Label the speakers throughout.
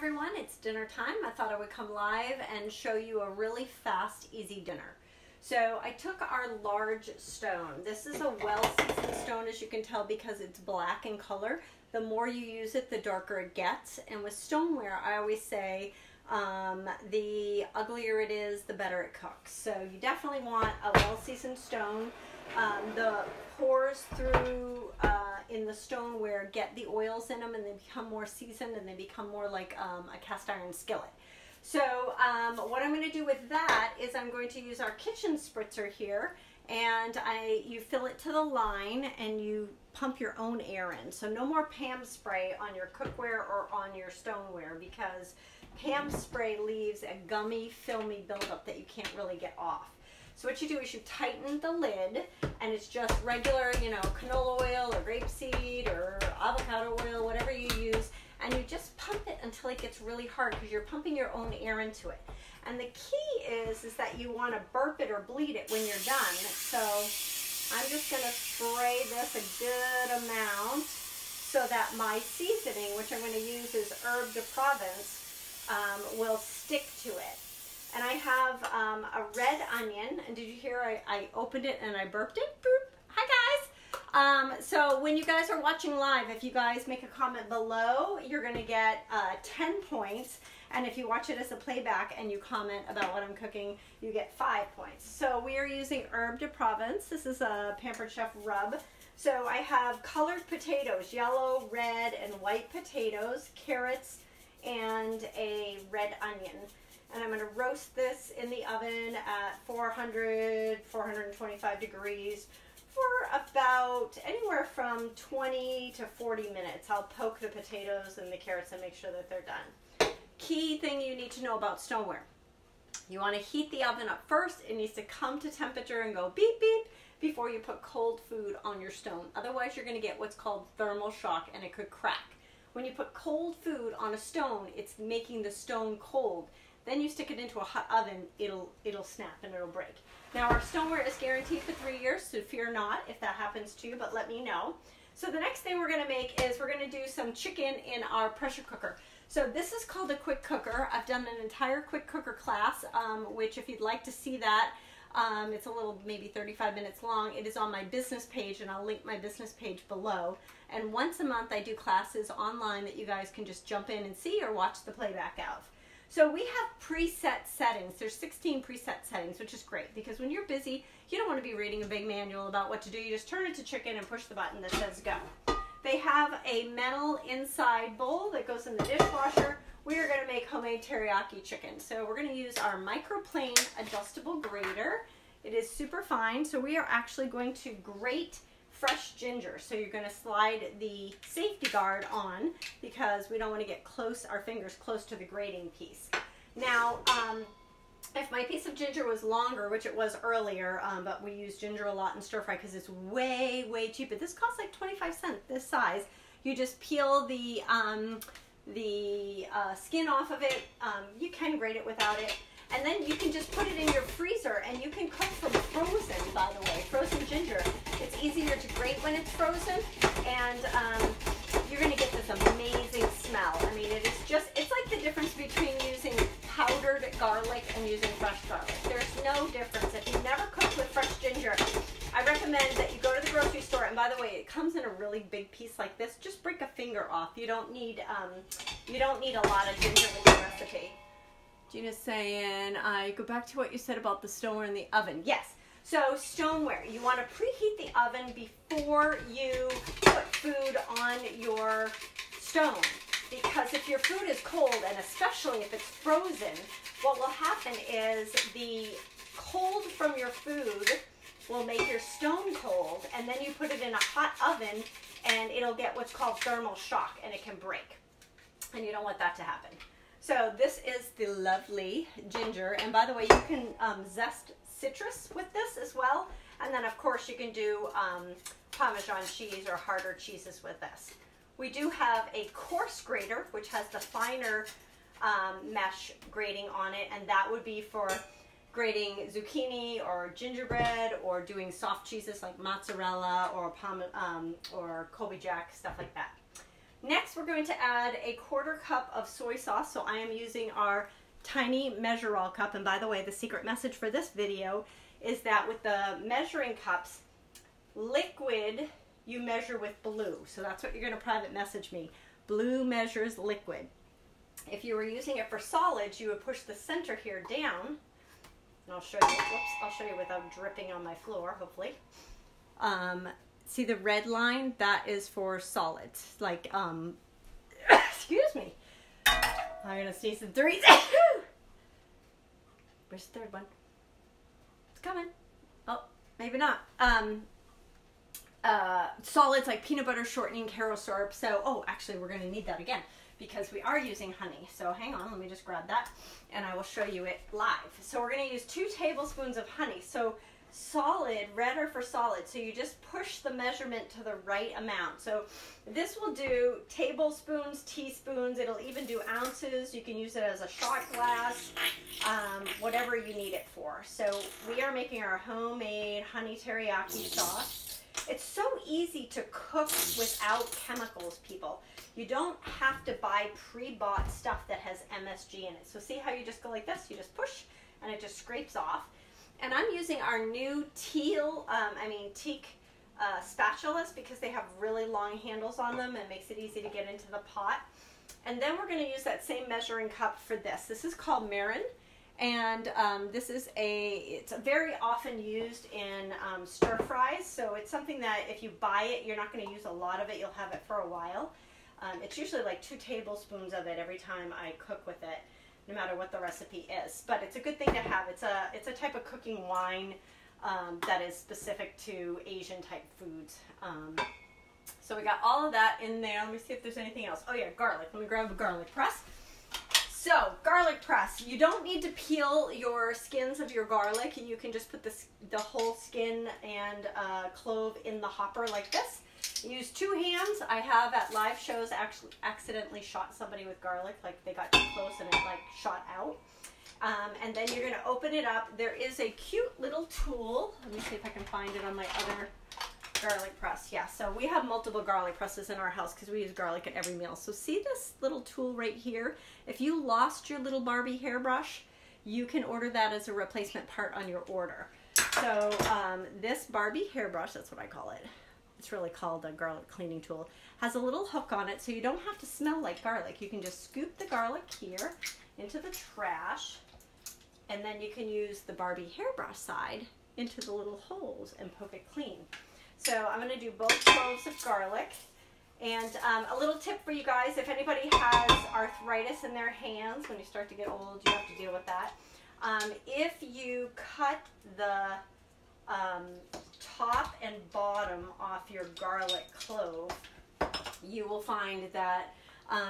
Speaker 1: everyone, it's dinner time. I thought I would come live and show you a really fast, easy dinner. So I took our large stone. This is a well-seasoned stone, as you can tell, because it's black in color. The more you use it, the darker it gets. And with stoneware, I always say the uglier it is, the better it cooks. So you definitely want a well-seasoned stone. The pores through in the stoneware get the oils in them, and they become more seasoned, and they become more like a cast iron skillet. So what I'm going to do with that is I'm going to use our kitchen spritzer here, and you fill it to the line and you pump your own air in. So no more Pam spray on your cookware or on your stoneware, because Pam spray leaves a gummy, filmy buildup that you can't really get off. So what you do is you tighten the lid, and it's just regular, canola oil or grapeseed or avocado oil, whatever you use, and you just pump it until it gets really hard, because you're pumping your own air into it. And the key is that you want to burp it or bleed it when you're done. So I'm just going to spray this a good amount so that my seasoning, which I'm going to use is herb de Provence, will stick to it. And I have a red onion, and did you hear I opened it and I burped it? Boop. Hi guys! So when you guys are watching live, if you guys make a comment below, you're going to get 10 points. And if you watch it as a playback and you comment about what I'm cooking, you get 5 points. So we are using herb de Provence. This is a Pampered Chef rub. So I have colored potatoes, yellow, red, and white potatoes, carrots, and a red onion. And I'm going to roast this in the oven at 425 degrees for about anywhere from 20 to 40 minutes. I'll poke the potatoes and the carrots and make sure that they're done. Key thing you need to know about stoneware. You want to heat the oven up first. It needs to come to temperature and go beep beep before you put cold food on your stone. Otherwise, you're going to get what's called thermal shock, and it could crack. When you put cold food on a stone, it's making the stone cold. Then you stick it into a hot oven, it'll snap and it'll break. Now our stoneware is guaranteed for 3 years, so fear not if that happens to you, but let me know. So the next thing we're going to make is we're going to do some chicken in our pressure cooker. So this is called a quick cooker. I've done an entire quick cooker class, which if you'd like to see that, it's a little, maybe 35 minutes long. It is on my business page, and I'll link my business page below. And once a month I do classes online that you guys can just jump in and see or watch the playback of. So we have preset settings. There's 16 preset settings, which is great, because when you're busy, you don't want to be reading a big manual about what to do. You just turn it to chicken and push the button that says go. They have a metal inside bowl that goes in the dishwasher. We are going to make homemade teriyaki chicken. So we're going to use our microplane adjustable grater. It is super fine. So we are actually going to grate fresh ginger. So you're going to slide the safety guard on, because we don't want to get our fingers close to the grating piece. Now, if my piece of ginger was longer, which it was earlier, but we use ginger a lot in stir fry because it's way, way cheaper. This costs like 25 cents, this size. You just peel the skin off of it. You can grate it without it. And then you can just put it in your freezer, and you can cook from frozen, by the way, frozen ginger. It's easier to grate when it's frozen, and you're going to get this amazing smell. I mean, it's like the difference between using powdered garlic and using fresh garlic. There's no difference. If you've never cooked with fresh ginger, I recommend that you go to the grocery store, and by the way, it comes in a really big piece like this. Just break a finger off. You don't need a lot of ginger with the recipe. Gina's saying, I go back to what you said about the stoneware in the oven. Yes. So stoneware, you want to preheat the oven before you put food on your stone. Because if your food is cold, and especially if it's frozen, what will happen is the cold from your food will make your stone cold, and then you put it in a hot oven, and it'll get what's called thermal shock, and it can break. And you don't want that to happen. So this is the lovely ginger, and by the way, you can zest citrus with this as well, and then of course you can do Parmesan cheese or harder cheeses with this. We do have a coarse grater, which has the finer mesh grating on it, and that would be for grating zucchini or gingerbread, or doing soft cheeses like mozzarella or Colby Jack, stuff like that. Next, we're going to add a 1/4 cup of soy sauce. So I am using our tiny measure-all cup. And by the way, the secret message for this video is that with the measuring cups, liquid you measure with blue. So that's what you're going to private message me. Blue measures liquid. If you were using it for solids, you would push the center here down. And I'll show you, whoops, I'll show you without dripping on my floor, hopefully. See the red line? That is for solids. Like, excuse me. I'm going to sneeze in 3 seconds. Where's the third one? It's coming. Oh, maybe not. Solids like peanut butter, shortening, Karo syrup. So, oh, actually, we're going to need that again because we are using honey. So hang on, let me just grab that and I will show you it live. So we're going to use 2 tablespoons of honey. So solid, red are for solid. So you just push the measurement to the right amount. So this will do tablespoons, teaspoons. It'll even do ounces. You can use it as a shot glass, whatever you need it for. So we are making our homemade honey teriyaki sauce. It's so easy to cook without chemicals, people. You don't have to buy pre-bought stuff that has MSG in it. So see how you just go like this? You just push and it just scrapes off. And I'm using our new teak spatulas because they have really long handles on them and it makes it easy to get into the pot. And then we're going to use that same measuring cup for this. This is called mirin. And this is it's very often used in stir fries. So it's something that if you buy it, you're not going to use a lot of it. You'll have it for a while. It's usually like 2 tablespoons of it every time I cook with it, no matter what the recipe is. But it's a good thing to have. It's a type of cooking wine that is specific to Asian type foods. So we got all of that in there. Let me see if there's anything else. Oh yeah, garlic. Let me grab a garlic press. So, garlic press. You don't need to peel your skins of your garlic. You can just put the whole skin and clove in the hopper like this. Use 2 hands. I have at live shows actually accidentally shot somebody with garlic, like they got too close and it like shot out. And then you're going to open it up. There is a cute little tool. Let me see if I can find it on my other garlic press. Yeah, so we have multiple garlic presses in our house because we use garlic at every meal. So see this little tool right here? If you lost your little Barbie hairbrush, you can order that as a replacement part on your order. So this Barbie hairbrush, that's what I call it. It's really called a garlic cleaning tool. Has a little hook on it so you don't have to smell like garlic. You can just scoop the garlic here into the trash and then you can use the Barbie hairbrush side into the little holes and poke it clean. So I'm going to do both cloves of garlic. And a little tip for you guys, if anybody has arthritis in their hands, when you start to get old, you have to deal with that. If you cut the top and bottom off your garlic clove, you will find that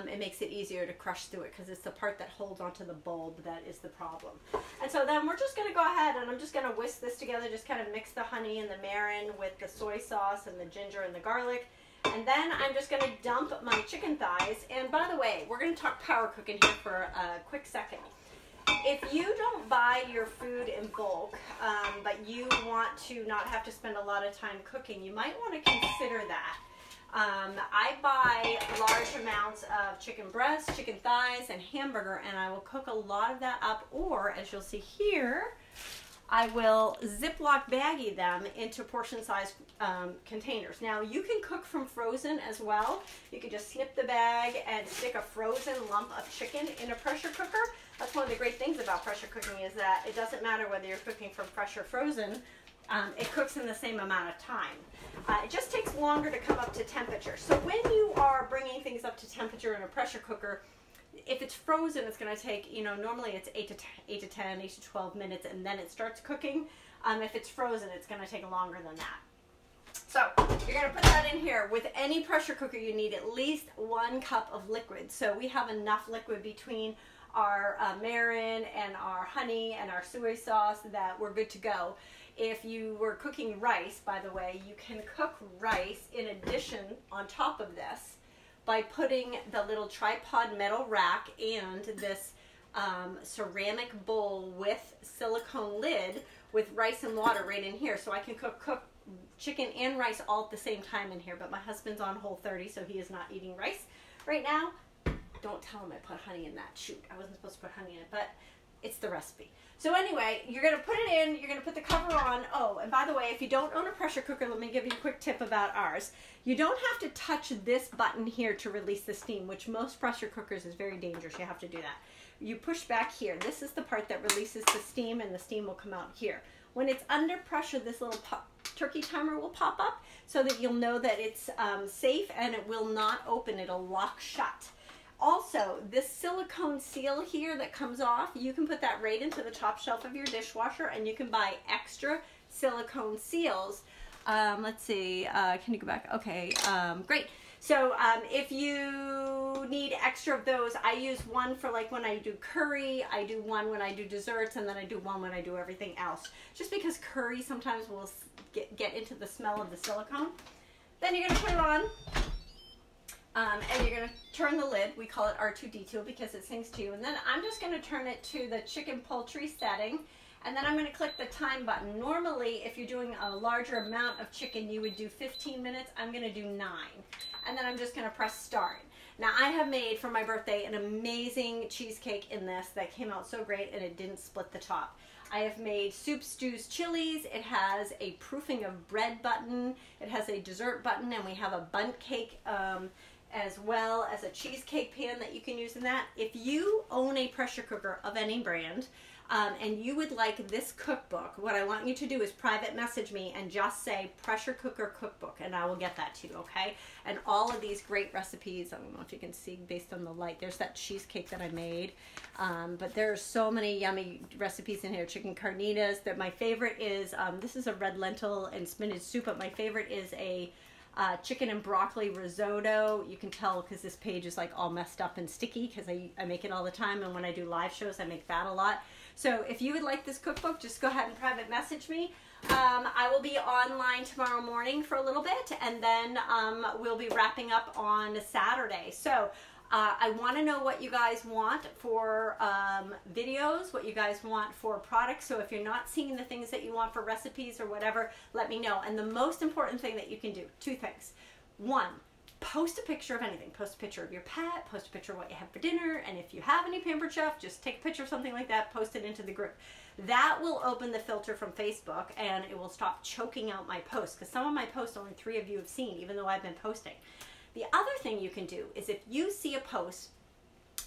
Speaker 1: it makes it easier to crush through it because it's the part that holds onto the bulb that is the problem. And so then we're just going to go ahead and I'm just going to whisk this together, just kind of mix the honey and the mirin with the soy sauce and the ginger and the garlic. And then I'm just going to dump my chicken thighs. And by the way, we're going to talk power cooking here for a quick second. If you don't buy your food in bulk, but you want to not have to spend a lot of time cooking, you might want to consider that. I buy large amounts of chicken breasts, chicken thighs, and hamburger, and I will cook a lot of that up, or as you'll see here, I will Ziploc baggie them into portion-sized containers. Now, you can cook from frozen as well. You can just snip the bag and stick a frozen lump of chicken in a pressure cooker. That's one of the great things about pressure cooking is that it doesn't matter whether you're cooking from fresh or frozen. It cooks in the same amount of time. It just takes longer to come up to temperature. So when you are bringing things up to temperature in a pressure cooker, if it's frozen, it's going to take, normally it's 8 to 10, 8 to 12 minutes, and then it starts cooking. If it's frozen, it's going to take longer than that. So you're going to put that in here. With any pressure cooker, you need at least 1 cup of liquid. So we have enough liquid between our mirin and our honey and our soy sauce that we're good to go. If you were cooking rice, by the way, you can cook rice in addition on top of this by putting the little tripod metal rack and this ceramic bowl with silicone lid with rice and water right in here. So I can cook chicken and rice all at the same time in here, but my husband's on Whole30, so he is not eating rice. right now. Don't tell them I put honey in that. Shoot, I wasn't supposed to put honey in it, but it's the recipe. So anyway, you're going to put it in, you're going to put the cover on. Oh, and by the way, if you don't own a pressure cooker, let me give you a quick tip about ours. You don't have to touch this button here to release the steam, which most pressure cookers is very dangerous. You have to do that. You push back here. This is the part that releases the steam, and the steam will come out here. When it's under pressure, this little turkey timer will pop up so that you'll know that it's safe, and it will not open. It'll lock shut. Also, this silicone seal here that comes off, you can put that right into the top shelf of your dishwasher, and you can buy extra silicone seals. Let's see, can you go back? Okay, great. So if you need extra of those, I use one for like when I do curry, I do one when I do desserts, and then I do one when I do everything else. Just because curry sometimes will get into the smell of the silicone. Then you're going to put it on. And you're going to turn the lid. We call it R2D2 because it sings to you. And then I'm just going to turn it to the chicken poultry setting. And then I'm going to click the time button. Normally, if you're doing a larger amount of chicken, you would do 15 minutes. I'm going to do 9. And then I'm just going to press start. Now, I have made for my birthday an amazing cheesecake in this that came out so great, and it didn't split the top. I have made soup, stews, chilies. It has a proofing of bread button. It has a dessert button, and we have a bundt cake as well as a cheesecake pan that you can use in that. If you own a pressure cooker of any brand and you would like this cookbook, what I want you to do is private message me and just say pressure cooker cookbook, and I will get that to you, okay? And all of these great recipes, I don't know if you can see based on the light, there's that cheesecake that I made, but there are so many yummy recipes in here. Chicken carnitas, that my favorite is, this is a red lentil and spinach soup, but my favorite is a chicken and broccoli risotto. You can tell because this page is like all messed up and sticky because I make it all the time, and when I do live shows I make that a lot. So if you would like this cookbook, just go ahead and private message me. I will be online tomorrow morning for a little bit, and then we'll be wrapping up on Saturday. So I want to know what you guys want for videos, what you guys want for products. So if you're not seeing the things that you want for recipes or whatever, let me know. And the most important thing that you can do, 2 things. 1, post a picture of anything. Post a picture of your pet, post a picture of what you have for dinner, and if you have any Pampered Chef, just take a picture of something like that, post it into the group. That will open the filter from Facebook, and it will stop choking out my posts, because some of my posts only 3 of you have seen, even though I've been posting. The other thing you can do is if you see a post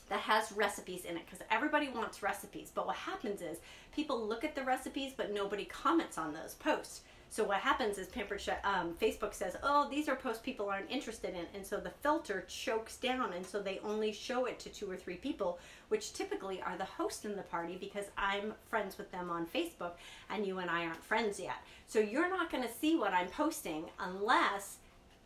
Speaker 1: that has recipes in it, because everybody wants recipes, but what happens is people look at the recipes, but nobody comments on those posts. So what happens is Facebook says, oh, these are posts people aren't interested in, and so the filter chokes down, and so they only show it to 2 or 3 people, which typically are the host in the party, because I'm friends with them on Facebook, and you and I aren't friends yet. So you're not going to see what I'm posting unless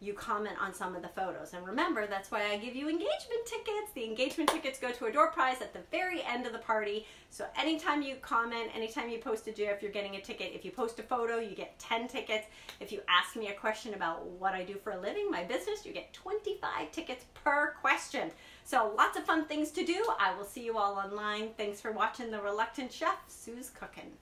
Speaker 1: you comment on some of the photos. And remember, that's why I give you engagement tickets. The engagement tickets go to a door prize at the very end of the party. So anytime you comment, anytime you post a GIF, you're getting a ticket. If you post a photo, you get 10 tickets. If you ask me a question about what I do for a living, my business, you get 25 tickets per question. So lots of fun things to do. I will see you all online. Thanks for watching The Reluctant Chef. Sue's cooking.